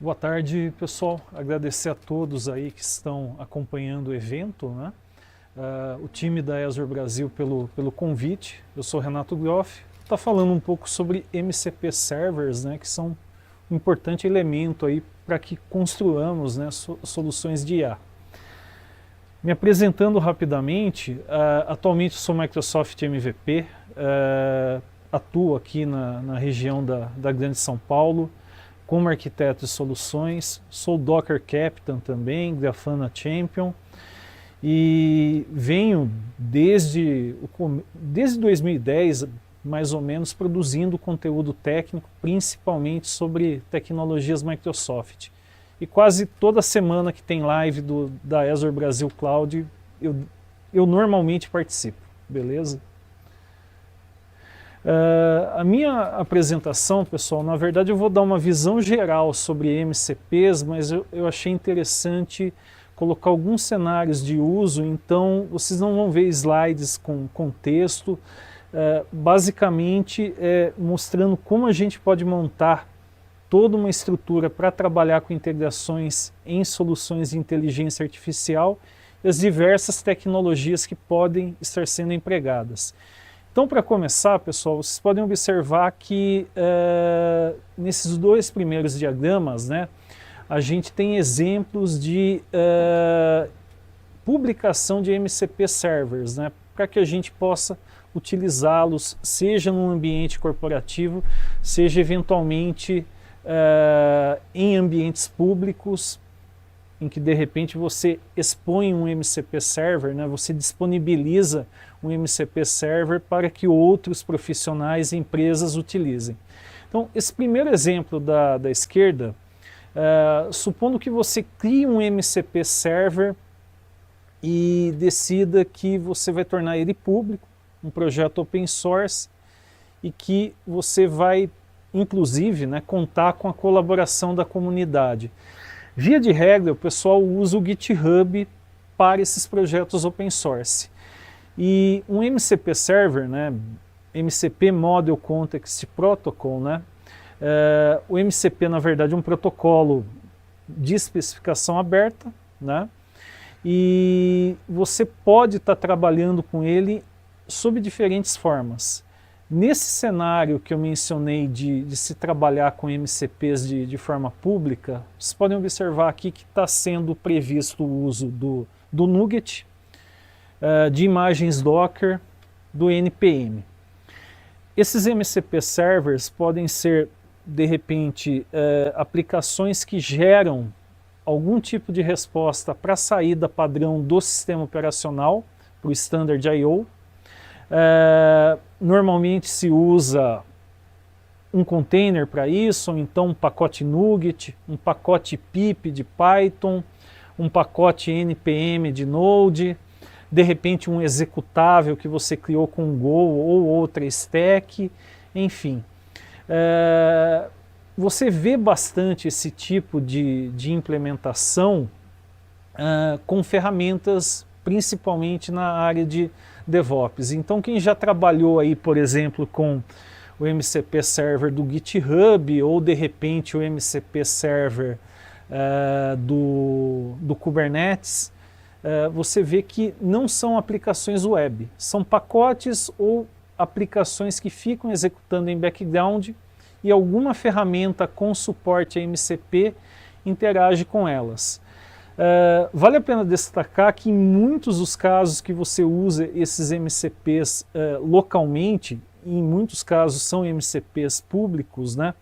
Boa tarde, pessoal. Agradecer a todos aí que estão acompanhando o evento, né? O time da Azure Brasil pelo convite. Eu sou Renato Groff. Está falando um pouco sobre MCP Servers, né? Que são um importante elemento aí para que construamos, né, soluções de IA. Me apresentando rapidamente, atualmente sou Microsoft MVP, atuo aqui na região da Grande São Paulo, como arquiteto de soluções, sou Docker Captain também, Grafana Champion, e venho desde 2010, mais ou menos, produzindo conteúdo técnico, principalmente sobre tecnologias Microsoft. E quase toda semana que tem live da Azure Brasil Cloud, eu normalmente participo, beleza? A minha apresentação, pessoal, na verdade eu vou dar uma visão geral sobre MCPs, mas eu achei interessante colocar alguns cenários de uso, então vocês não vão ver slides com texto, basicamente mostrando como a gente pode montar toda uma estrutura para trabalhar com integrações em soluções de inteligência artificial e as diversas tecnologias que podem estar sendo empregadas. Então, para começar, pessoal, vocês podem observar que nesses dois primeiros diagramas, né, a gente tem exemplos de publicação de MCP servers, né, para que a gente possa utilizá-los, seja num ambiente corporativo, seja eventualmente em ambientes públicos, em que de repente você expõe um MCP server, né, você disponibiliza um MCP server para que outros profissionais e empresas utilizem. Então, esse primeiro exemplo da esquerda, supondo que você crie um MCP server e decida que você vai tornar ele público, um projeto open source, e que você vai, inclusive, né, contar com a colaboração da comunidade. Via de regra, o pessoal usa o GitHub para esses projetos open source. E um MCP Server, né, MCP Model Context Protocol, né, o MCP, na verdade, é um protocolo de especificação aberta, né, e você pode estar trabalhando com ele sob diferentes formas. Nesse cenário que eu mencionei de se trabalhar com MCPs de forma pública, vocês podem observar aqui que está sendo previsto o uso do NuGet, de imagens Docker, do NPM. Esses MCP servers podem ser, de repente, aplicações que geram algum tipo de resposta para a saída padrão do sistema operacional, para o Standard I/O. Normalmente se usa um container para isso, ou então um pacote NuGet, um pacote pip de Python, um pacote NPM de Node, de repente um executável que você criou com Go ou outra stack, enfim. Você vê bastante esse tipo de implementação com ferramentas, principalmente na área de DevOps. Então quem já trabalhou aí, por exemplo, com o MCP Server do GitHub ou de repente o MCP Server do Kubernetes, você vê que não são aplicações web, são pacotes ou aplicações que ficam executando em background e alguma ferramenta com suporte a MCP interage com elas. Vale a pena destacar que em muitos dos casos que você usa esses MCPs localmente, em muitos casos são MCPs públicos, né?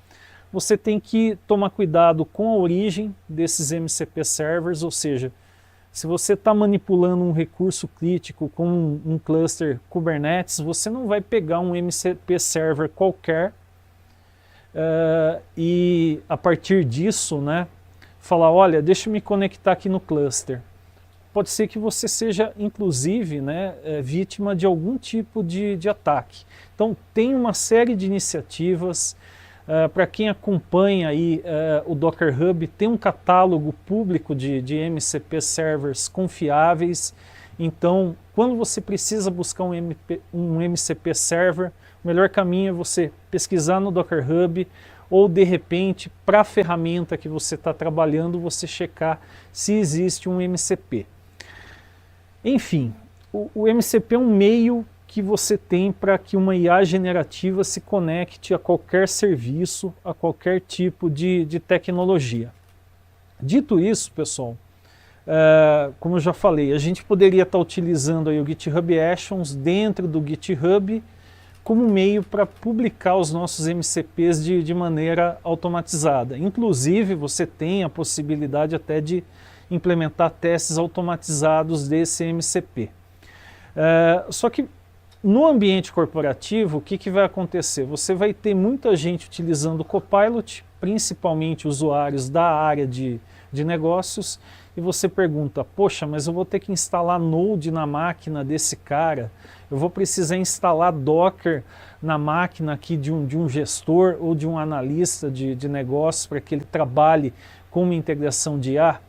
Você tem que tomar cuidado com a origem desses MCP servers, ou seja, se você está manipulando um recurso crítico como um cluster Kubernetes, você não vai pegar um MCP server qualquer e a partir disso, né, falar, olha, deixa eu me conectar aqui no cluster. Pode ser que você seja, inclusive, né, vítima de algum tipo de ataque. Então, tem uma série de iniciativas. Para quem acompanha aí, o Docker Hub, tem um catálogo público de MCP servers confiáveis. Então, quando você precisa buscar um MCP server, o melhor caminho é você pesquisar no Docker Hub ou de repente, para a ferramenta que você está trabalhando, você checar se existe um MCP. Enfim, o MCP é um meio que você tem para que uma IA generativa se conecte a qualquer serviço, a qualquer tipo de tecnologia. Dito isso, pessoal, como eu já falei, a gente poderia estar utilizando aí o GitHub Actions dentro do GitHub como meio para publicar os nossos MCPs de maneira automatizada. Inclusive, você tem a possibilidade até de implementar testes automatizados desse MCP. Só que no ambiente corporativo, o que vai acontecer? Você vai ter muita gente utilizando o Copilot, principalmente usuários da área de negócios, e você pergunta, poxa, mas eu vou ter que instalar Node na máquina desse cara, eu vou precisar instalar Docker na máquina aqui de um gestor ou de um analista de negócios para que ele trabalhe com uma integração de IA.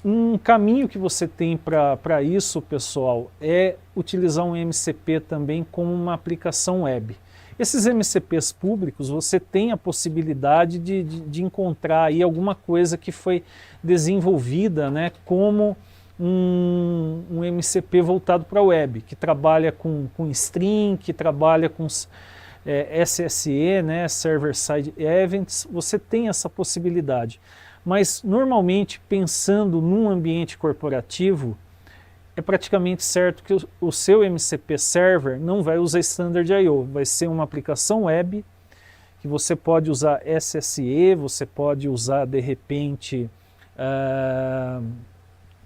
Um caminho que você tem para isso, pessoal, é utilizar um MCP também como uma aplicação web. Esses MCPs públicos, você tem a possibilidade de encontrar aí alguma coisa que foi desenvolvida, né, como um MCP voltado para a web, que trabalha com string, que trabalha com SSE, né, Server Side Events. Você tem essa possibilidade. Mas, normalmente, pensando num ambiente corporativo, é praticamente certo que o seu MCP Server não vai usar Standard I/O, vai ser uma aplicação web, que você pode usar SSE, você pode usar, de repente,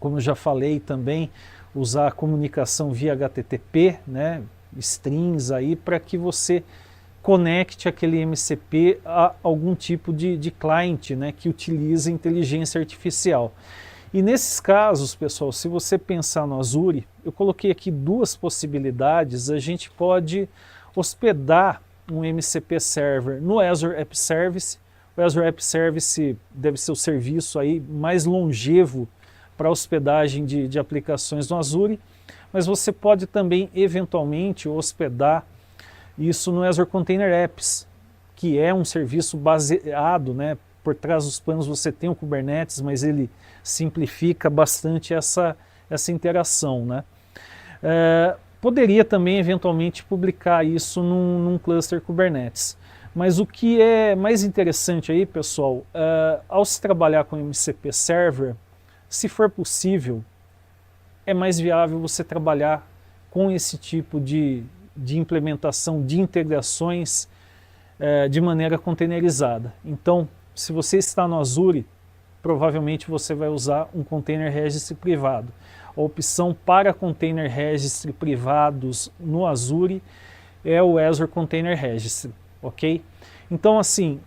como eu já falei também, usar a comunicação via HTTP, né, strings aí, para que você conecte aquele MCP a algum tipo de client, né, que utiliza inteligência artificial. E nesses casos, pessoal, se você pensar no Azure, eu coloquei aqui duas possibilidades. A gente pode hospedar um MCP Server no Azure App Service. O Azure App Service deve ser o serviço aí mais longevo para hospedagem de aplicações no Azure, mas você pode também, eventualmente, hospedar isso no Azure Container Apps, que é um serviço baseado, né, por trás dos panos você tem o Kubernetes, mas ele simplifica bastante essa interação, né? Poderia também, eventualmente, publicar isso num cluster Kubernetes. Mas o que é mais interessante aí, pessoal, ao se trabalhar com MCP Server, se for possível, é mais viável você trabalhar com esse tipo de implementação de integrações de maneira containerizada. Então, se você está no Azure, provavelmente você vai usar um Container Registry privado. A opção para Container Registry privados no Azure é o Azure Container Registry, ok? Então, assim,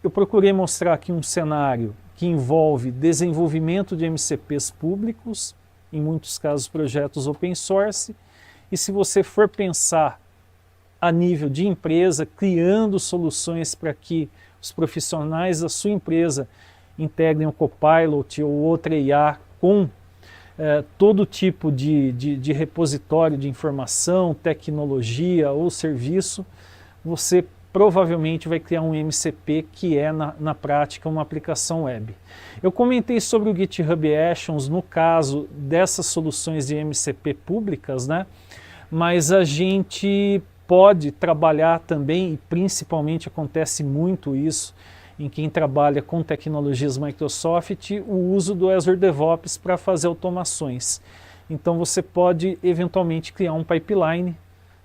eu procurei mostrar aqui um cenário que envolve desenvolvimento de MCPs públicos, em muitos casos projetos open source, e se você for pensar a nível de empresa, criando soluções para que os profissionais da sua empresa integrem o Copilot ou outra IA com todo tipo de repositório de informação, tecnologia ou serviço, você provavelmente vai criar um MCP que é, na prática, uma aplicação web. Eu comentei sobre o GitHub Actions no caso dessas soluções de MCP públicas, né? Mas a gente pode trabalhar também, e principalmente acontece muito isso em quem trabalha com tecnologias Microsoft, o uso do Azure DevOps para fazer automações. Então você pode eventualmente criar um pipeline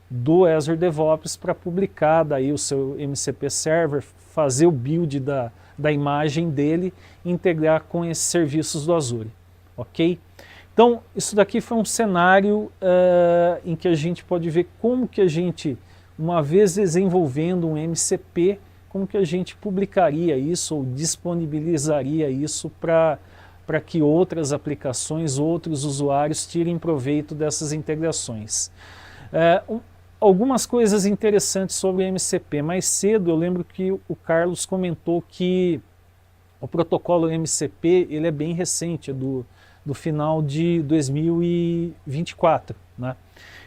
do Azure DevOps para publicar daí o seu MCP Server, fazer o build da imagem dele e integrar com esses serviços do Azure, ok? Então, isso daqui foi um cenário em que a gente pode ver como que a gente, uma vez desenvolvendo um MCP, como que a gente publicaria isso ou disponibilizaria isso para que outras aplicações, outros usuários tirem proveito dessas integrações. Algumas coisas interessantes sobre o MCP. Mais cedo eu lembro que o Carlos comentou que o protocolo MCP ele é bem recente, do final de 2024, né?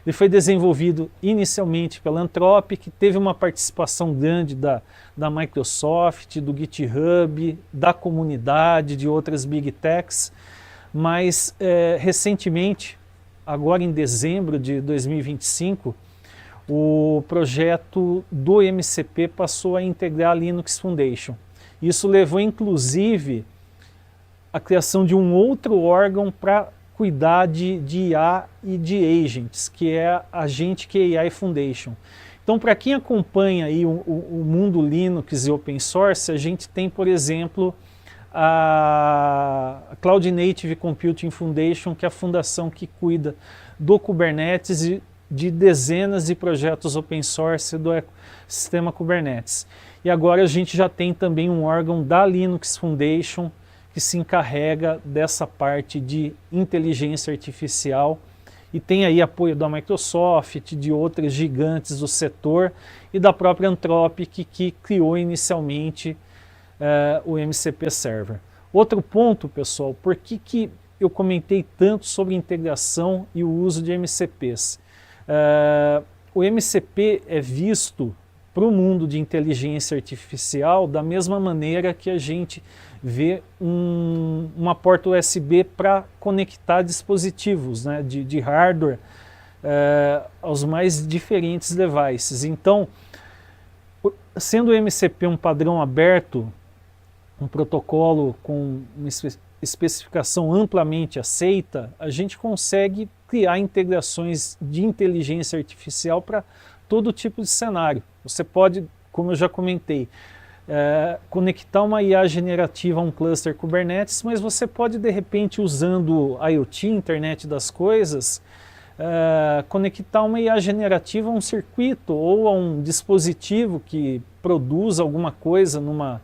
Ele foi desenvolvido inicialmente pela Anthropic, que teve uma participação grande da Microsoft, do GitHub, da comunidade, de outras Big Techs, mas recentemente, agora em dezembro de 2025, o projeto do MCP passou a integrar a Linux Foundation. Isso levou inclusive à criação de um outro órgão para cuidar de IA e de agents, que é a Agentic AI Foundation. Então, para quem acompanha aí o mundo Linux e Open Source, a gente tem, por exemplo, a Cloud Native Computing Foundation, que é a fundação que cuida do Kubernetes e de dezenas de projetos open source do ecossistema Kubernetes. E agora a gente já tem também um órgão da Linux Foundation que se encarrega dessa parte de inteligência artificial e tem aí apoio da Microsoft, de outras gigantes do setor e da própria Anthropic, que criou inicialmente o MCP Server. Outro ponto, pessoal, por que eu comentei tanto sobre integração e o uso de MCPs? O MCP é visto para o mundo de inteligência artificial da mesma maneira que a gente vê uma porta USB para conectar dispositivos, né, de hardware aos mais diferentes devices. Então, sendo o MCP um padrão aberto, um protocolo com uma especificação amplamente aceita, a gente consegue criar integrações de inteligência artificial para todo tipo de cenário. Você pode, como eu já comentei, conectar uma IA generativa a um cluster Kubernetes, mas você pode, de repente, usando IoT, Internet das Coisas, conectar uma IA generativa a um circuito ou a um dispositivo que produz alguma coisa numa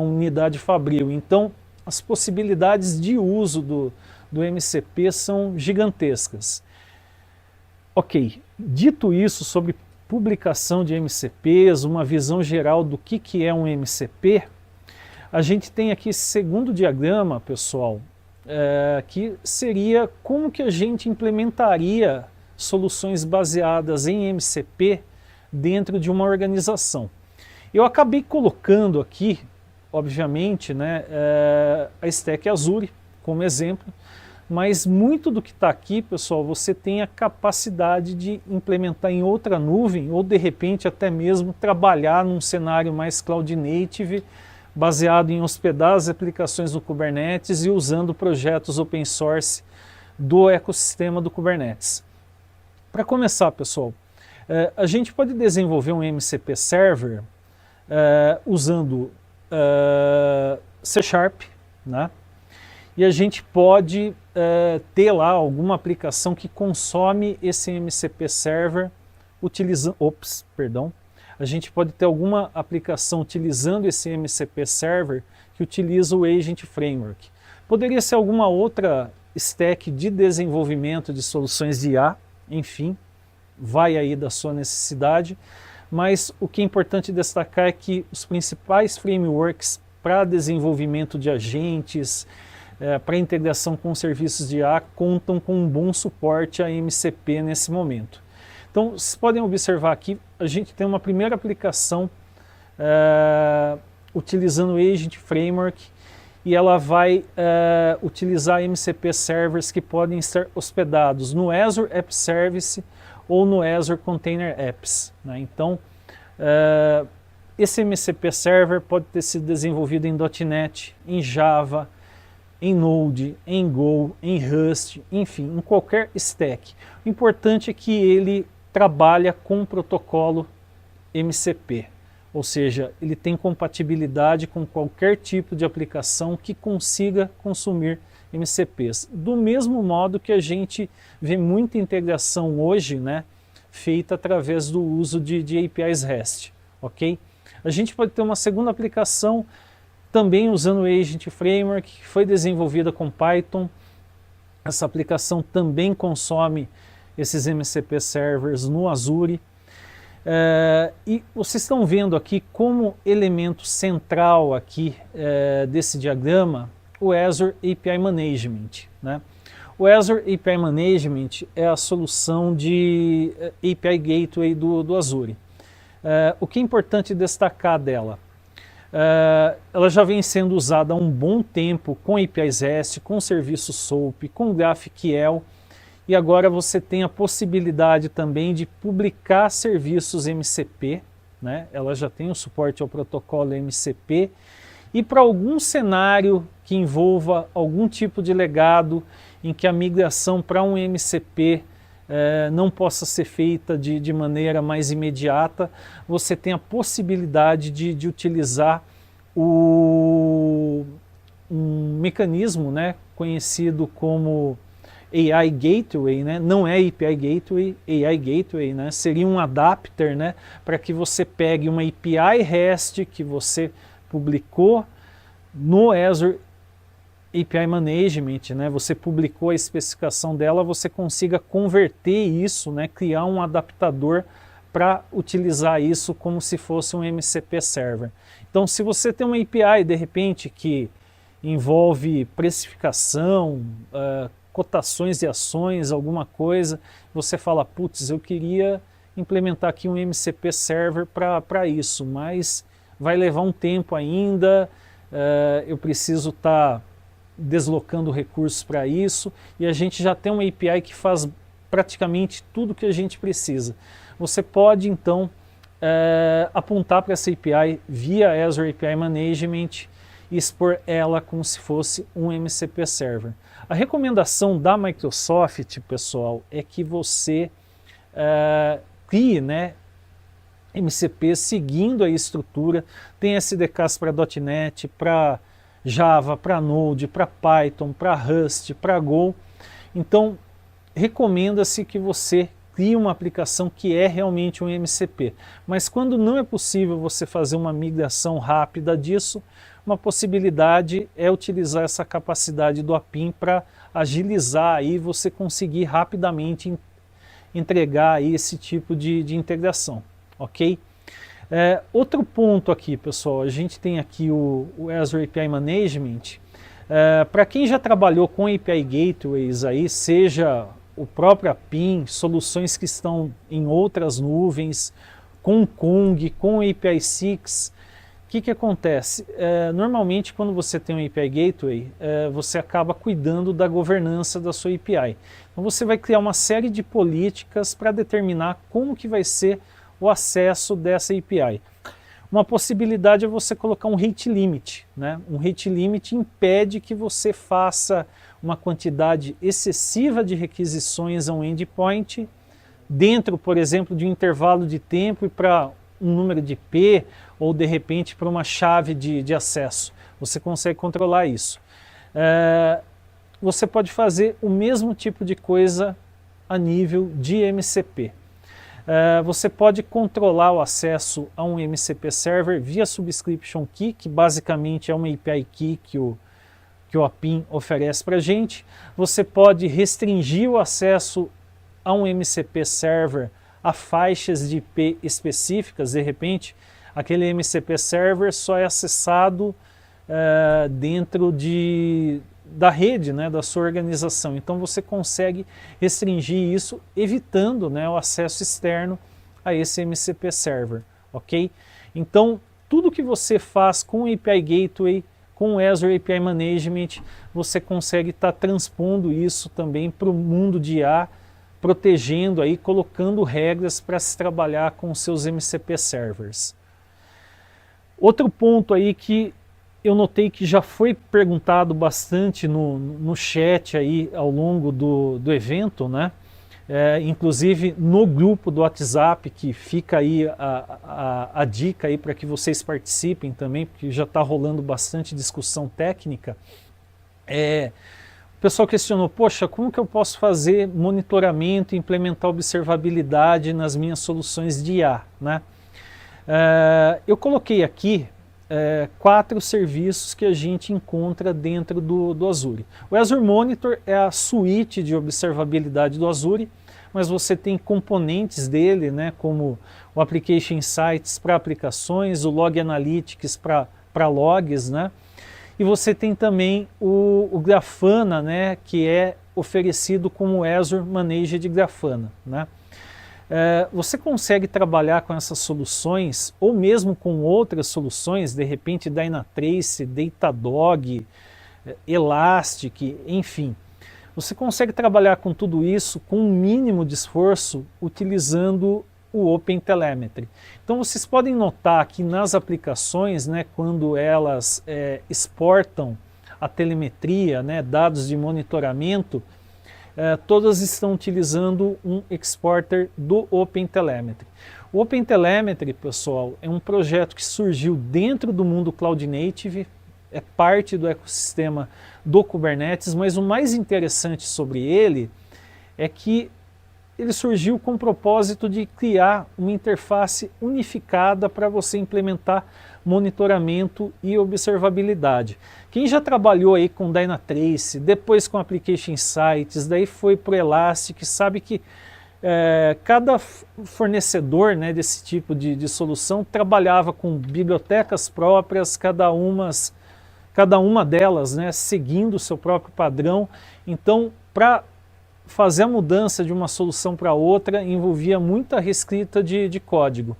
unidade fabril. Então, as possibilidades de uso do MCP são gigantescas. Ok, dito isso sobre publicação de MCPs, uma visão geral do que é um MCP, a gente tem aqui esse segundo diagrama, pessoal, que seria como que a gente implementaria soluções baseadas em MCP dentro de uma organização. Eu acabei colocando aqui, obviamente, né, a Stack Azure como exemplo, mas muito do que está aqui, pessoal, você tem a capacidade de implementar em outra nuvem ou, de repente, até mesmo trabalhar num cenário mais Cloud Native, baseado em hospedar as aplicações do Kubernetes e usando projetos open source do ecossistema do Kubernetes. Para começar, pessoal, a gente pode desenvolver um MCP Server usando C#, né? E a gente pode ter lá alguma aplicação que consome esse MCP Server utilizando... A gente pode ter alguma aplicação utilizando esse MCP Server que utiliza o Agent Framework. Poderia ser alguma outra stack de desenvolvimento de soluções de IA, enfim, vai aí da sua necessidade, mas o que é importante destacar é que os principais frameworks para desenvolvimento de agentes, para integração com serviços de IA, contam com um bom suporte a MCP nesse momento. Então, vocês podem observar aqui, a gente tem uma primeira aplicação utilizando o Agent Framework e ela vai utilizar MCP Servers que podem estar hospedados no Azure App Service ou no Azure Container Apps, né? Então, esse MCP Server pode ter sido desenvolvido em .NET, em Java, em Node, em Go, em Rust, enfim, em qualquer stack. O importante é que ele trabalha com o protocolo MCP, ou seja, ele tem compatibilidade com qualquer tipo de aplicação que consiga consumir MCPs. Do mesmo modo que a gente vê muita integração hoje, né, feita através do uso de APIs REST, ok? A gente pode ter uma segunda aplicação também usando o Agent Framework, que foi desenvolvida com Python. Essa aplicação também consome esses MCP Servers no Azure. E vocês estão vendo aqui como elemento central aqui desse diagrama o Azure API Management, né? O Azure API Management é a solução de API Gateway do Azure. O que é importante destacar dela? Ela já vem sendo usada há um bom tempo com APIs REST, com serviço SOAP, com GraphQL, e agora você tem a possibilidade também de publicar serviços MCP, né? Ela já tem o suporte ao protocolo MCP, e para algum cenário que envolva algum tipo de legado em que a migração para um MCP não possa ser feita de maneira mais imediata, você tem a possibilidade de utilizar um mecanismo, né, conhecido como AI Gateway, né? Não é API Gateway, AI Gateway, né? Seria um adapter, né, para que você pegue uma API REST que você publicou no Azure API Management, né? Você publicou a especificação dela, você consiga converter isso, né, criar um adaptador para utilizar isso como se fosse um MCP Server. Então, se você tem uma API, de repente, que envolve precificação, cotações de ações, alguma coisa, você fala, putz, eu queria implementar aqui um MCP Server para isso, mas vai levar um tempo ainda, eu preciso estar deslocando recursos para isso, e a gente já tem uma API que faz praticamente tudo que a gente precisa. Você pode, então, apontar para essa API via Azure API Management e expor ela como se fosse um MCP Server. A recomendação da Microsoft, pessoal, é que você crie, né, MCP seguindo a estrutura, tem SDKs para .NET, para Java, para Node, para Python, para Rust, para Go. Então, recomenda-se que você crie uma aplicação que é realmente um MCP. Mas quando não é possível você fazer uma migração rápida disso, uma possibilidade é utilizar essa capacidade do APIM para agilizar aí você conseguir rapidamente entregar aí esse tipo de integração, ok? Outro ponto aqui, pessoal, a gente tem aqui o Azure API Management. Para quem já trabalhou com API Gateways aí, seja o próprio APIM, soluções que estão em outras nuvens, com Kong, com API 6, o que acontece? Normalmente, quando você tem um API Gateway, você acaba cuidando da governança da sua API. Então você vai criar uma série de políticas para determinar como que vai ser o acesso dessa API. Uma possibilidade é você colocar um rate limit, né? Um rate limit impede que você faça uma quantidade excessiva de requisições a um endpoint dentro, por exemplo, de um intervalo de tempo e para um número de IP ou de repente para uma chave de acesso. Você consegue controlar isso. Você pode fazer o mesmo tipo de coisa a nível de MCP. Você pode controlar o acesso a um MCP Server via Subscription Key, que basicamente é uma API Key que o APIM oferece para a gente. Você pode restringir o acesso a um MCP Server a faixas de IP específicas. De repente, aquele MCP Server só é acessado dentro da rede, né, da sua organização. Então você consegue restringir isso, evitando, né, o acesso externo a esse MCP Server, ok? Então, tudo que você faz com o API Gateway, com o Azure API Management, você consegue estar transpondo isso também para o mundo de IA, protegendo aí, colocando regras para se trabalhar com os seus MCP Servers. Outro ponto aí que eu notei que já foi perguntado bastante no chat aí ao longo do evento, né? Inclusive no grupo do WhatsApp, que fica aí a dica aí para que vocês participem também, porque já está rolando bastante discussão técnica. O pessoal questionou, poxa, como que eu posso fazer monitoramento e implementar observabilidade nas minhas soluções de IA, né? Eu coloquei aqui 4 serviços que a gente encontra dentro do Azure. O Azure Monitor é a suíte de observabilidade do Azure, mas você tem componentes dele, né, como o Application Insights para aplicações, o Log Analytics para logs, né, e você tem também o Grafana, né, que é oferecido como Azure Managed Grafana, né? Você consegue trabalhar com essas soluções, ou mesmo com outras soluções, de repente Dynatrace, Datadog, Elastic, enfim. Você consegue trabalhar com tudo isso com um mínimo de esforço utilizando o OpenTelemetry. Então vocês podem notar que nas aplicações, né, quando elas exportam a telemetria, né, dados de monitoramento, todas estão utilizando um exporter do OpenTelemetry. O OpenTelemetry, pessoal, é um projeto que surgiu dentro do mundo Cloud Native, é parte do ecossistema do Kubernetes, mas o mais interessante sobre ele é que ele surgiu com o propósito de criar uma interface unificada para você implementar monitoramento e observabilidade. Quem já trabalhou aí com Dynatrace, depois com Application Insights, daí foi para o Elastic, sabe que cada fornecedor, né, desse tipo de solução trabalhava com bibliotecas próprias, cada uma delas, né, seguindo o seu próprio padrão. Então, para fazer a mudança de uma solução para outra envolvia muita reescrita de código.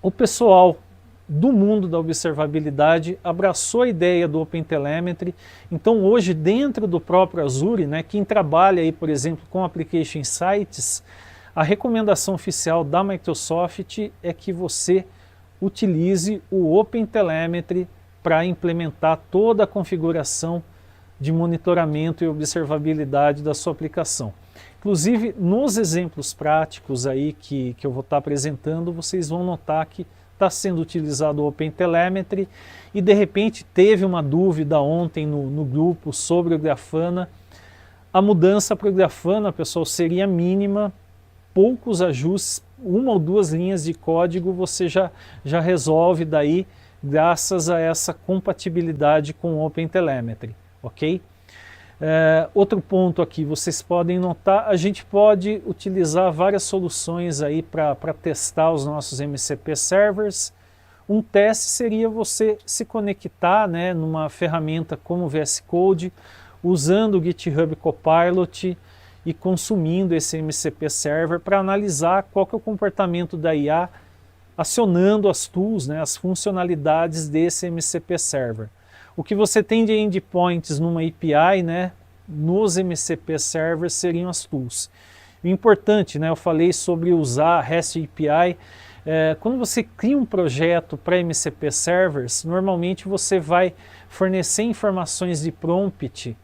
O pessoal do mundo da observabilidade abraçou a ideia do OpenTelemetry. Então hoje dentro do próprio Azure, né, quem trabalha aí, por exemplo, com Application Insights, a recomendação oficial da Microsoft é que você utilize o OpenTelemetry para implementar toda a configuração de monitoramento e observabilidade da sua aplicação. Inclusive, nos exemplos práticos aí que eu vou estar apresentando, vocês vão notar que está sendo utilizado o OpenTelemetry e de repente teve uma dúvida ontem no grupo sobre o Grafana. A mudança para o Grafana, pessoal, seria mínima, poucos ajustes, 1 ou 2 linhas de código você já resolve daí, graças a essa compatibilidade com o OpenTelemetry. Ok? Outro ponto aqui, vocês podem notar, a gente pode utilizar várias soluções aí para testar os nossos MCP servers. Um teste seria você se conectar, né, numa ferramenta como o VS Code, usando o GitHub Copilot e consumindo esse MCP server para analisar qual que é o comportamento da IA, acionando as tools, né, as funcionalidades desse MCP server. O que você tem de endpoints numa API, né, nos MCP servers seriam as tools. O importante, né, eu falei sobre usar REST API. Quando você cria um projeto para MCP servers, normalmente você vai fornecer informações de prompt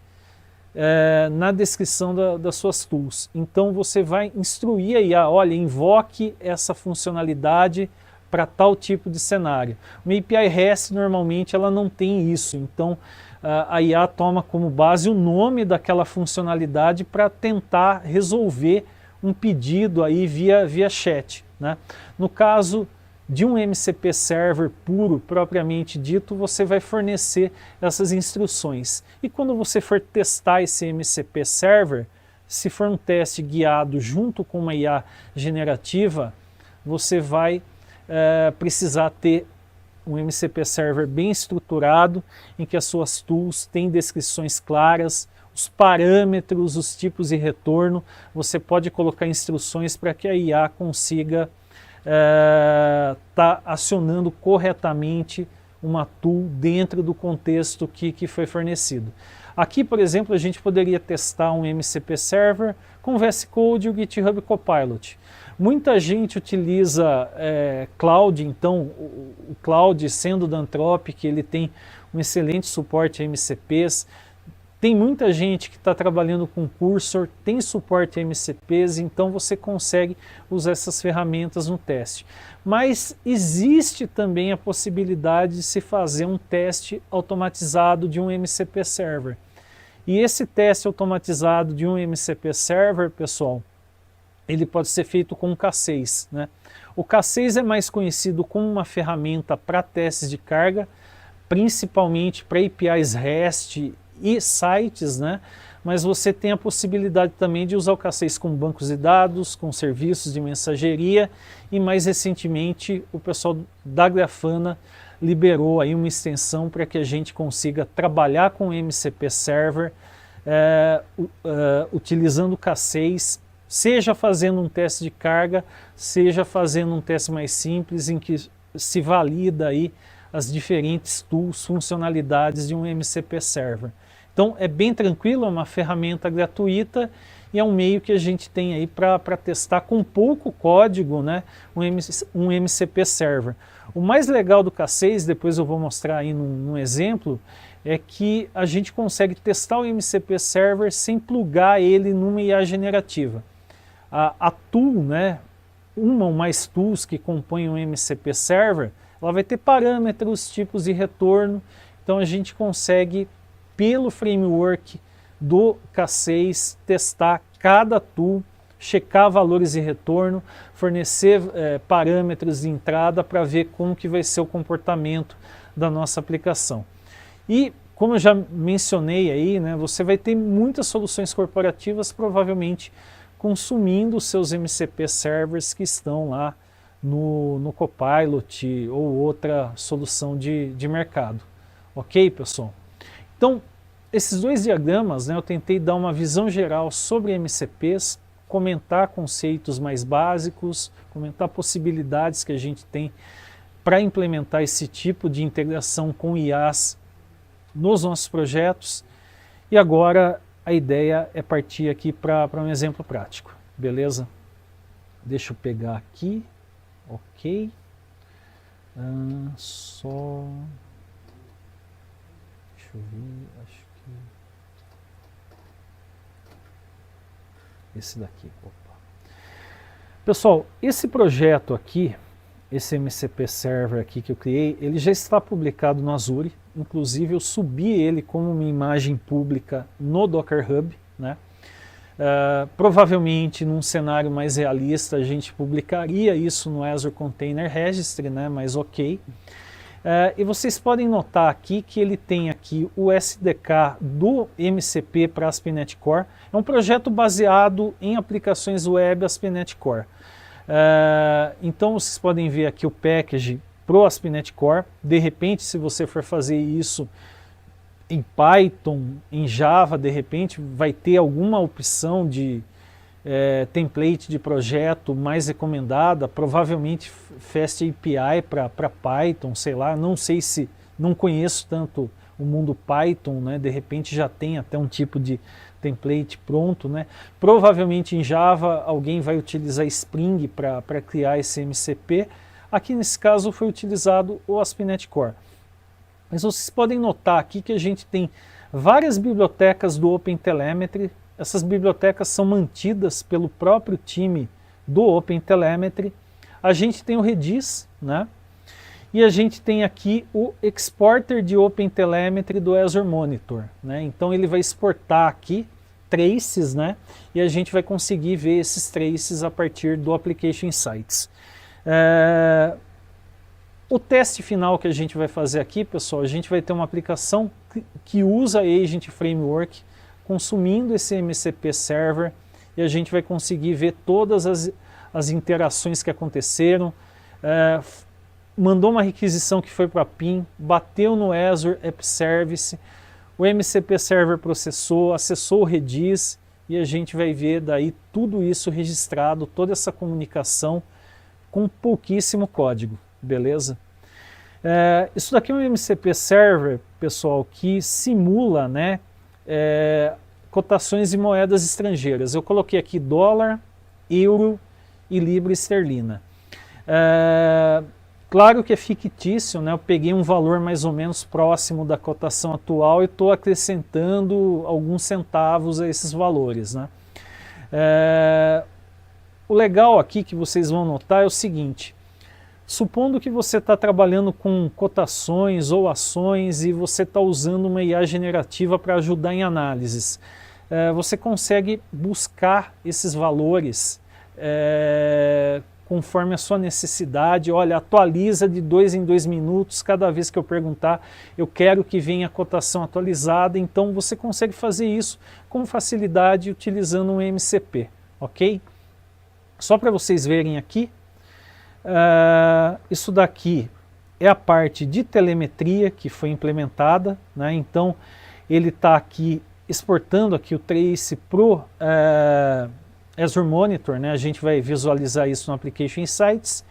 na descrição das suas tools. Então você vai instruir a IA, olha, invoque essa funcionalidade para tal tipo de cenário. Uma API REST normalmente ela não tem isso, então a IA toma como base o nome daquela funcionalidade para tentar resolver um pedido aí via chat, né? No caso de um MCP server puro, propriamente dito, você vai fornecer essas instruções. E quando você for testar esse MCP server, se for um teste guiado junto com uma IA generativa, você vai precisar ter um MCP server bem estruturado, em que as suas tools têm descrições claras, os parâmetros, os tipos de retorno, você pode colocar instruções para que a IA consiga tá acionando corretamente uma tool dentro do contexto que foi fornecido. Aqui, por exemplo, a gente poderia testar um MCP server com VS Code e o GitHub Copilot. Muita gente utiliza Cloud, então o Cloud, sendo da Anthropic, ele tem um excelente suporte a MCPs. Tem muita gente que está trabalhando com Cursor, tem suporte a MCPs, então você consegue usar essas ferramentas no teste. Mas existe também a possibilidade de se fazer um teste automatizado de um MCP server. E esse teste automatizado de um MCP server, pessoal, ele pode ser feito com o K6, né? O K6 é mais conhecido como uma ferramenta para testes de carga, principalmente para APIs REST e sites, né? Mas você tem a possibilidade também de usar o K6 com bancos de dados, com serviços de mensageria, e mais recentemente o pessoal da Grafana liberou aí uma extensão para que a gente consiga trabalhar com MCP Server utilizando o K6, seja fazendo um teste de carga, seja fazendo um teste mais simples, em que se valida aí as diferentes tools, funcionalidades de um MCP Server. Então é bem tranquilo, é uma ferramenta gratuita e é um meio que a gente tem aí para testar com pouco código, né, um MCP Server. O mais legal do K6, depois eu vou mostrar aí num exemplo, é que a gente consegue testar o MCP Server sem plugar ele numa IA generativa. A tool, né, uma ou mais tools que compõem o MCP Server, ela vai ter parâmetros, tipos de retorno, então a gente consegue, pelo framework do K6, testar cada tool, checar valores de retorno, fornecer parâmetros de entrada para ver como que vai ser o comportamento da nossa aplicação. E, como eu já mencionei aí, né, você vai ter muitas soluções corporativas provavelmente consumindo os seus MCP servers que estão lá no Copilot ou outra solução de mercado. Ok, pessoal? Então, esses dois diagramas, né, eu tentei dar uma visão geral sobre MCPs, comentar conceitos mais básicos, comentar possibilidades que a gente tem para implementar esse tipo de integração com IAs nos nossos projetos. E agora a ideia é partir aqui para um exemplo prático, beleza? Deixa eu pegar aqui, ok. Só... Deixa eu ver, acho que... Esse daqui, opa. Pessoal, esse projeto aqui, esse MCP Server aqui que eu criei, ele já está publicado no Azure, inclusive eu subi ele como uma imagem pública no Docker Hub, né? Provavelmente num cenário mais realista a gente publicaria isso no Azure Container Registry, né? Mas ok. E vocês podem notar aqui que ele tem aqui o SDK do MCP para ASP.NET Core. É um projeto baseado em aplicações web ASP.NET Core. Então vocês podem ver aqui o package para o ASP.NET Core. De repente, se você for fazer isso em Python, em Java, de repente vai ter alguma opção de template de projeto mais recomendada, provavelmente Fast API para Python, sei lá, não sei se, não conheço tanto o mundo Python, né, de repente já tem até um tipo de template pronto, né, provavelmente em Java alguém vai utilizar Spring para criar esse MCP, aqui nesse caso foi utilizado o ASP.NET Core. Mas vocês podem notar aqui que a gente tem várias bibliotecas do OpenTelemetry. Essas bibliotecas são mantidas pelo próprio time do OpenTelemetry. A gente tem o Redis, né? E a gente tem aqui o exporter de OpenTelemetry do Azure Monitor, né? Então ele vai exportar aqui traces, né? E a gente vai conseguir ver esses traces a partir do Application Insights. O teste final que a gente vai fazer aqui, pessoal, a gente vai ter uma aplicação que usa Agent Framework, consumindo esse MCP Server, e a gente vai conseguir ver todas as interações que aconteceram, mandou uma requisição que foi para a PIM, bateu no Azure App Service, o MCP Server processou, acessou o Redis, e a gente vai ver daí tudo isso registrado, toda essa comunicação com pouquíssimo código, beleza? Isso daqui é um MCP Server, pessoal, que simula, né, cotações de moedas estrangeiras. Eu coloquei aqui dólar, euro e libra esterlina. Claro que é fictício, né? Eu peguei um valor mais ou menos próximo da cotação atual e estou acrescentando alguns centavos a esses valores, né? O legal aqui que vocês vão notar é o seguinte: supondo que você está trabalhando com cotações ou ações e você está usando uma IA generativa para ajudar em análises, você consegue buscar esses valores conforme a sua necessidade. Olha, atualiza de 2 em 2 minutos, cada vez que eu perguntar, eu quero que venha a cotação atualizada, então você consegue fazer isso com facilidade utilizando um MCP, ok? Só para vocês verem aqui, isso daqui é a parte de telemetria que foi implementada, né? Então ele está aqui exportando aqui o trace para o Azure Monitor, né? A gente vai visualizar isso no Application Insights.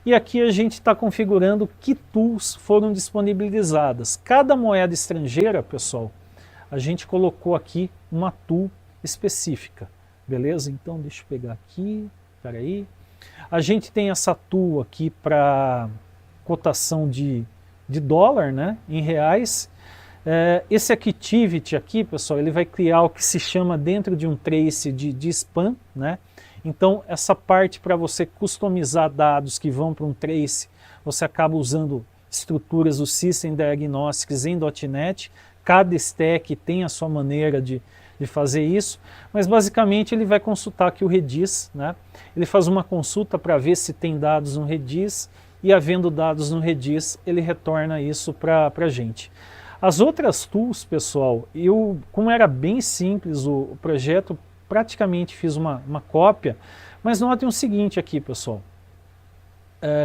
E aqui a gente está configurando que tools foram disponibilizadas. Cada moeda estrangeira, pessoal, a gente colocou aqui uma tool específica, beleza? Então deixa eu pegar aqui, peraí. A gente tem essa tool aqui para cotação de dólar, né, em reais. Esse Activity aqui, pessoal, ele vai criar o que se chama dentro de um trace de spam, né? Então essa parte para você customizar dados que vão para um trace, você acaba usando estruturas do System Diagnostics em .NET. Cada stack tem a sua maneira de fazer isso, mas basicamente ele vai consultar aqui o Redis, né? Ele faz uma consulta para ver se tem dados no Redis, e havendo dados no Redis, ele retorna isso para a gente. As outras tools, pessoal, como era bem simples o projeto, praticamente fiz uma cópia, mas notem o seguinte aqui, pessoal.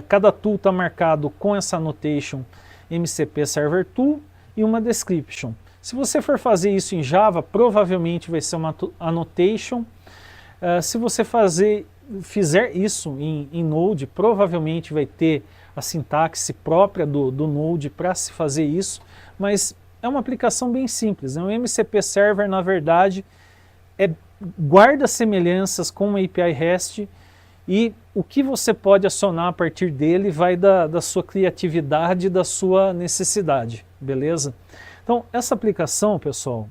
Cada tool está marcado com essa annotation MCP Server Tool e uma description. Se você for fazer isso em Java, provavelmente vai ser uma annotation. Se você fizer isso em Node, provavelmente vai ter a sintaxe própria do Node para se fazer isso, mas é uma aplicação bem simples, né? O MCP Server, na verdade, guarda semelhanças com o API REST, e o que você pode acionar a partir dele vai da sua criatividade e da sua necessidade, beleza? Então, essa aplicação, pessoal,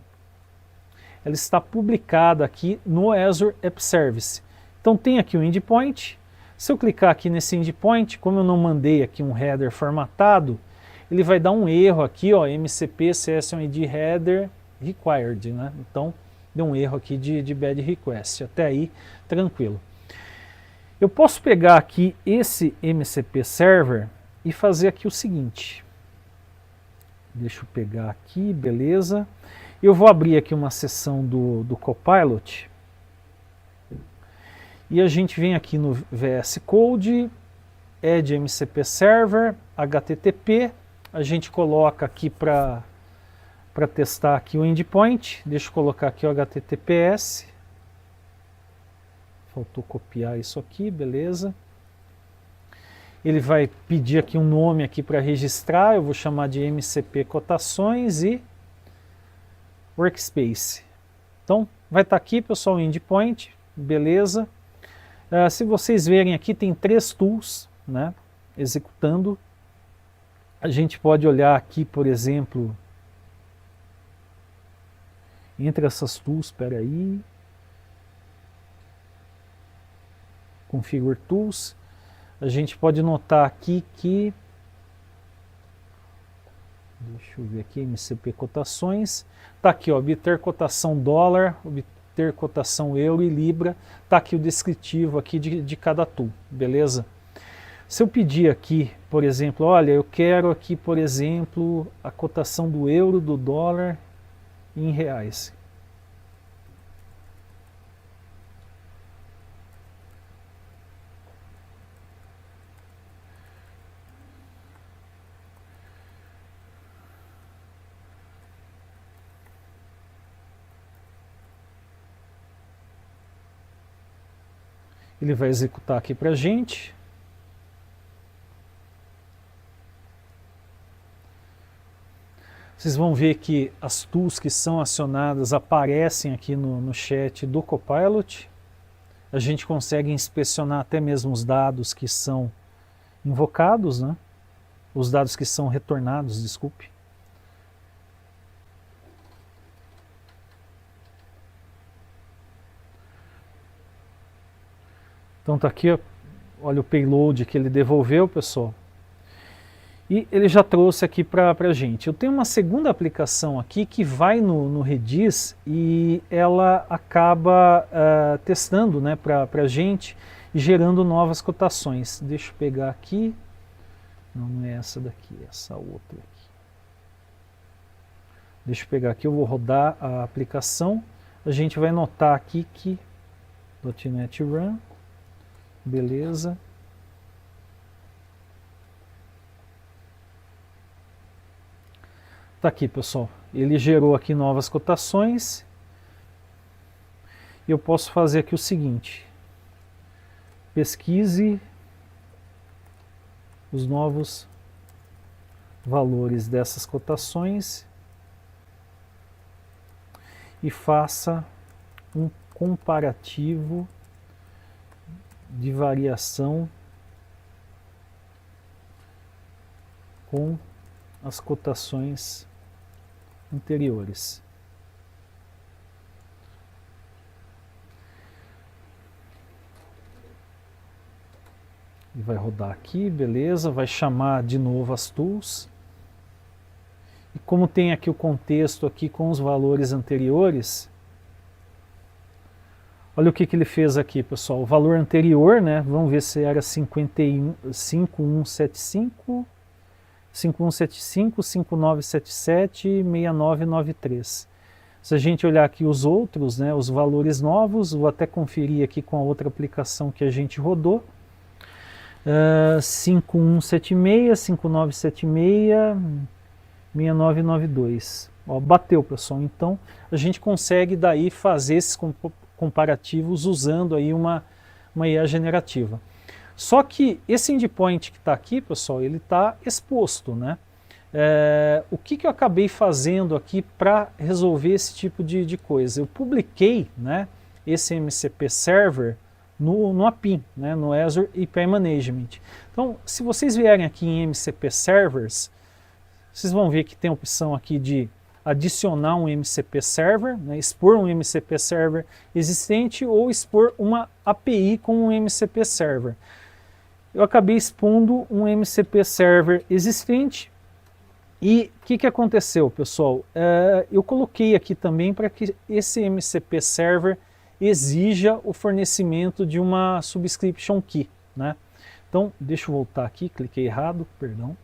ela está publicada aqui no Azure App Service. Então tem aqui o endpoint. Se eu clicar aqui nesse endpoint, como eu não mandei aqui um header formatado, ele vai dar um erro aqui, ó, MCP CSOID header required, né? Então deu um erro aqui de bad request. Até aí, tranquilo. Eu posso pegar aqui esse MCP Server e fazer aqui o seguinte. Deixa eu pegar aqui, beleza. Eu vou abrir aqui uma seção do Copilot. E a gente vem aqui no VS Code, Add MCP Server, HTTP. A gente coloca aqui para testar aqui o endpoint. Deixa eu colocar aqui o HTTPS. Faltou copiar isso aqui, beleza. Ele vai pedir aqui um nome aqui para registrar. Eu vou chamar de MCP Cotações e Workspace. Então, vai estar aqui, pessoal, o endpoint, beleza. Se vocês verem aqui, tem 3 tools, né, executando. A gente pode olhar aqui, por exemplo, entre essas tools, espera aí. Configure Tools. A gente pode notar aqui que, deixa eu ver aqui, MCP Cotações, está aqui, ó, obter cotação dólar, obter cotação euro e libra, está aqui o descritivo aqui de cada tool, beleza? Se eu pedir aqui, por exemplo, olha, eu quero aqui, por exemplo, a cotação do euro, do dólar em reais. Ele vai executar aqui para a gente. Vocês vão ver que as tools que são acionadas aparecem aqui no chat do Copilot. A gente consegue inspecionar até mesmo os dados que são invocados, né? Os dados que são retornados, desculpe. Então tá aqui, ó, olha o payload que ele devolveu, pessoal. E ele já trouxe aqui para a gente. Eu tenho uma segunda aplicação aqui que vai no Redis e ela acaba testando, né, para a gente e gerando novas cotações. Deixa eu pegar aqui. Não é essa daqui, é essa outra aqui. Deixa eu pegar aqui, eu vou rodar a aplicação. A gente vai notar aqui que .NET Run. Beleza. Tá aqui, pessoal. Ele gerou aqui novas cotações. E eu posso fazer aqui o seguinte. Pesquise os novos valores dessas cotações e faça um comparativo de variação com as cotações anteriores. E vai rodar aqui, beleza, vai chamar de novo as tools. E como tem aqui o contexto aqui com os valores anteriores, olha o que ele fez aqui, pessoal. O valor anterior, né, vamos ver se era 5175, 5175, 5977 e 6993. Se a gente olhar aqui os outros, né, os valores novos, vou até conferir aqui com a outra aplicação que a gente rodou. 5176, 5976, 6992. Ó, bateu, pessoal. Então a gente consegue daí fazer esses comparativos usando aí uma IA generativa. Só que esse endpoint que está aqui, pessoal, ele está exposto, né? O que eu acabei fazendo aqui para resolver esse tipo de coisa? Eu publiquei, né, esse MCP Server no APIM, né, no Azure API Management. Então, se vocês vierem aqui em MCP Servers, vocês vão ver que tem a opção aqui de adicionar um MCP Server, né, expor um MCP Server existente ou expor uma API com um MCP Server. Eu acabei expondo um MCP Server existente e o que aconteceu, pessoal? Eu coloquei aqui também para que esse MCP Server exija o fornecimento de uma subscription key, né? Então, deixa eu voltar aqui, cliquei errado, perdão.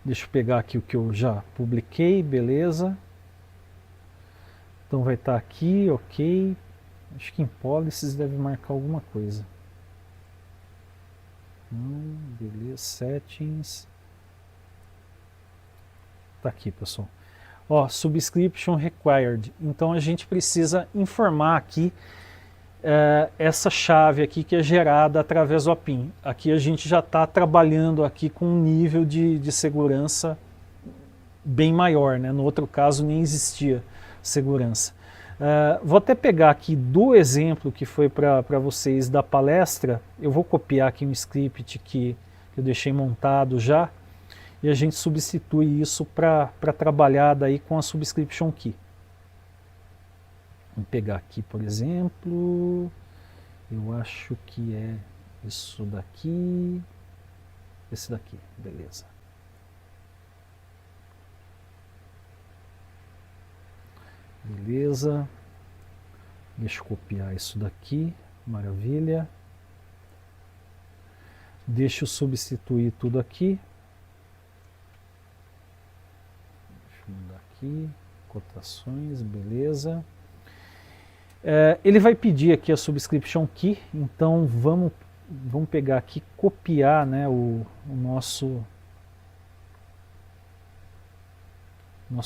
Deixa eu pegar aqui o que eu já publiquei, beleza. Então vai estar aqui, ok. Acho que em policies deve marcar alguma coisa. Beleza, settings. Tá aqui, pessoal. Ó, subscription required. Então a gente precisa informar aqui essa chave aqui que é gerada através do APIM. Aqui a gente já está trabalhando aqui com um nível de segurança bem maior, né? No outro caso nem existia segurança. Vou até pegar aqui do exemplo que foi para vocês da palestra, eu vou copiar aqui um script que eu deixei montado já, e a gente substitui isso para trabalhar daí com a subscription key. Vamos pegar aqui, por exemplo, eu acho que é isso daqui, esse daqui, beleza. Beleza, deixa eu copiar isso daqui, maravilha. Deixa eu substituir tudo aqui. Deixa eu mudar aqui, cotações, beleza. Ele vai pedir aqui a subscription key, então vamos pegar aqui, copiar, né, o nosso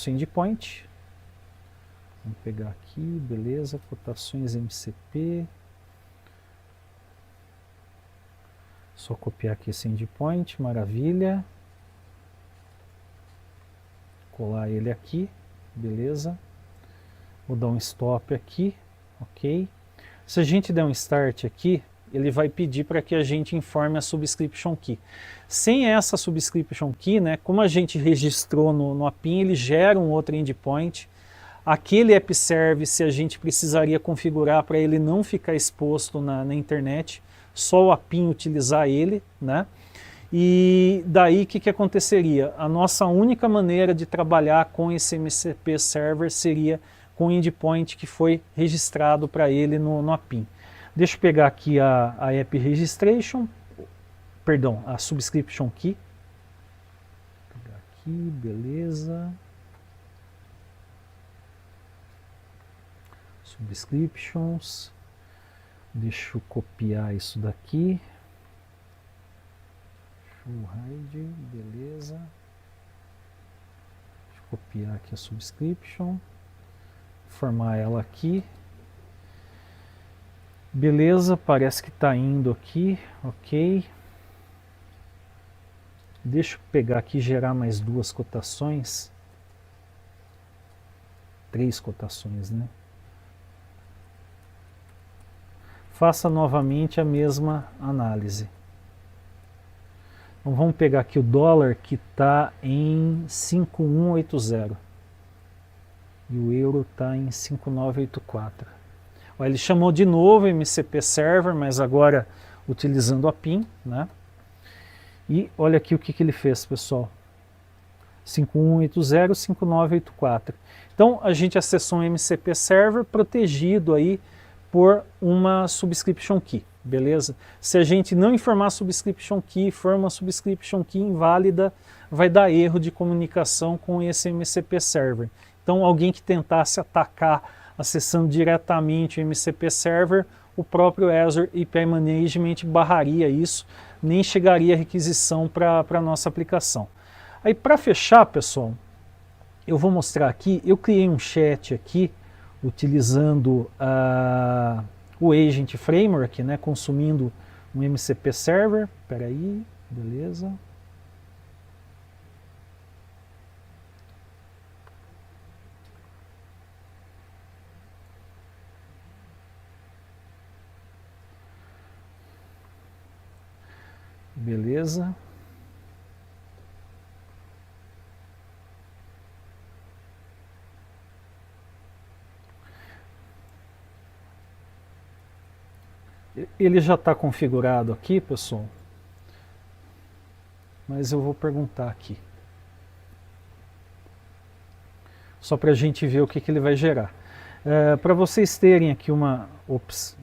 endpoint. Vamos pegar aqui, beleza, cotações MCP. Só copiar aqui esse endpoint, maravilha. Colar ele aqui, beleza. Vou dar um stop aqui, ok. Se a gente der um start aqui, ele vai pedir para que a gente informe a subscription key. Sem essa subscription key, né, como a gente registrou no APIM, ele gera um outro endpoint. Aquele app service a gente precisaria configurar para ele não ficar exposto na internet, só o APIM utilizar ele, né? E daí o que aconteceria? A nossa única maneira de trabalhar com esse MCP Server seria com o endpoint que foi registrado para ele no APIM. Deixa eu pegar aqui a app registration, perdão, a subscription key. Vou pegar aqui, beleza. Subscriptions. Deixa eu copiar isso daqui. Show hide, beleza. Deixa eu copiar aqui a subscription, formar ela aqui. Beleza, parece que está indo aqui, ok. Deixa eu pegar aqui e gerar mais 2 cotações. 3 cotações, né? Faça novamente a mesma análise. Então vamos pegar aqui o dólar que está em 5,180 e o euro está em 5,984. Ó, ele chamou de novo MCP Server, mas agora utilizando a PIN, né? E olha aqui o que ele fez, pessoal. 5,180, 5,984. Então a gente acessou um MCP Server protegido aí por uma subscription key, beleza? Se a gente não informar a subscription key, for uma subscription key inválida, vai dar erro de comunicação com esse MCP Server. Então alguém que tentasse atacar acessando diretamente o MCP Server, o próprio Azure API Management barraria isso, nem chegaria a requisição para a nossa aplicação. Aí para fechar, pessoal, eu vou mostrar aqui, eu criei um chat aqui, utilizando o Agent Framework, né, consumindo um MCP Server. Espera aí, beleza. Beleza. Ele já está configurado aqui, pessoal, mas eu vou perguntar aqui, só para a gente ver o que ele vai gerar. Para vocês terem aqui uma... Ops,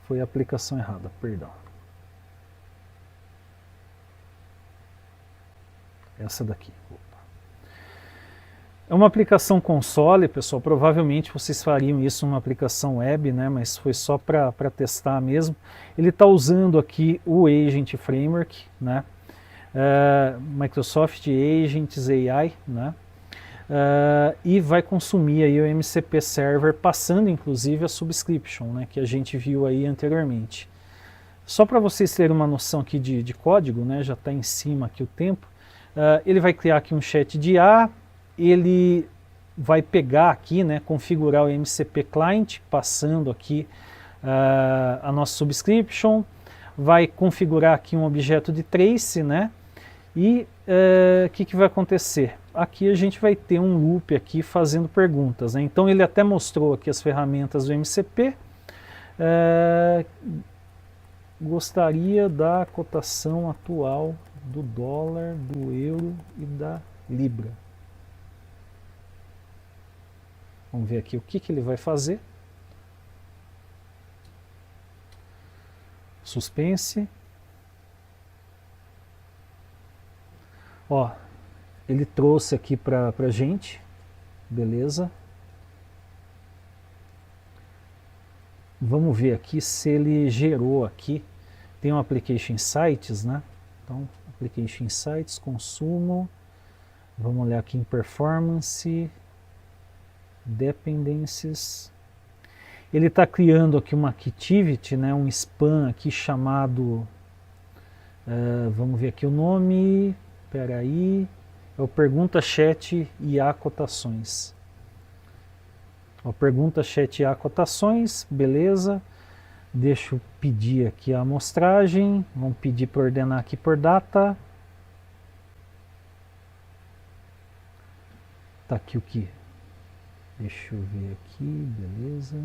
foi a aplicação errada, perdão. Essa daqui. É uma aplicação console, pessoal, provavelmente vocês fariam isso numa aplicação web, né, mas foi só para testar mesmo. Ele está usando aqui o Agent Framework, né, Microsoft Agents AI, né, e vai consumir aí o MCP Server, passando inclusive a subscription, né, que a gente viu aí anteriormente. Só para vocês terem uma noção aqui de código, né, já está em cima aqui o tempo, ele vai criar aqui um chat de IA, ele vai pegar aqui, né, configurar o MCP Client, passando aqui a nossa subscription, vai configurar aqui um objeto de trace, né, e o que vai acontecer? Aqui a gente vai ter um loop aqui fazendo perguntas, né, então ele até mostrou aqui as ferramentas do MCP, gostaria da cotação atual do dólar, do euro e da libra. Vamos ver aqui o que ele vai fazer. Suspense. Ó, ele trouxe aqui para a gente, beleza. Vamos ver aqui se ele gerou aqui. Tem um Application Insights, né? Então, Application Insights, consumo. Vamos olhar aqui em Performance. Dependencies. Ele está criando aqui uma activity, né, um spam aqui chamado, vamos ver aqui o nome, espera aí, é o Pergunta Chat IA Cotações. O Pergunta Chat IA Cotações, beleza. Deixa eu pedir aqui a amostragem, vamos pedir para ordenar aqui por data. Tá aqui o que? Deixa eu ver aqui, beleza.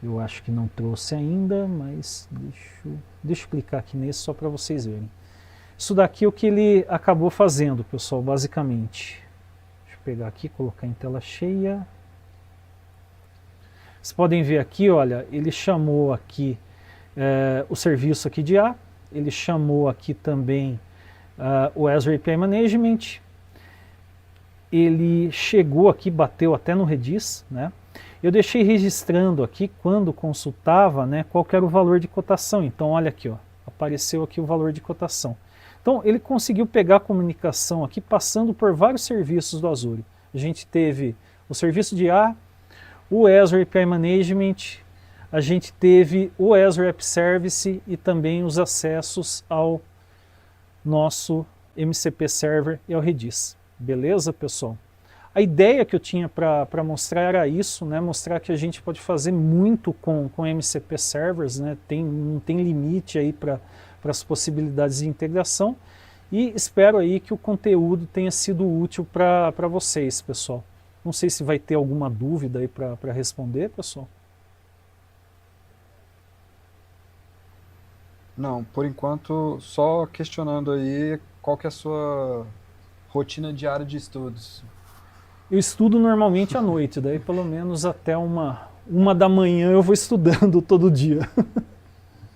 Eu acho que não trouxe ainda, mas deixa eu clicar aqui nesse só para vocês verem. Isso daqui é o que ele acabou fazendo, pessoal, basicamente. Deixa eu pegar aqui, colocar em tela cheia. Vocês podem ver aqui, olha, ele chamou aqui o serviço aqui de A, ele chamou aqui também o Azure API Management. Ele chegou aqui, bateu até no Redis, né? Eu deixei registrando aqui, quando consultava, né, qual que era o valor de cotação. Então, olha aqui, ó, apareceu aqui o valor de cotação. Então ele conseguiu pegar a comunicação aqui passando por vários serviços do Azure. A gente teve o serviço de IA, o Azure API Management, a gente teve o Azure App Service e também os acessos ao nosso MCP Server e ao Redis. Beleza, pessoal? A ideia que eu tinha para mostrar era isso, né? Mostrar que a gente pode fazer muito com MCP Servers, né? Não tem limite aí para as possibilidades de integração, e espero aí que o conteúdo tenha sido útil para vocês, pessoal. Não sei se vai ter alguma dúvida aí para responder, pessoal. Não, por enquanto, só questionando aí qual que é a sua rotina diária de estudos. Eu estudo normalmente à noite, daí pelo menos até uma da manhã eu vou estudando todo dia.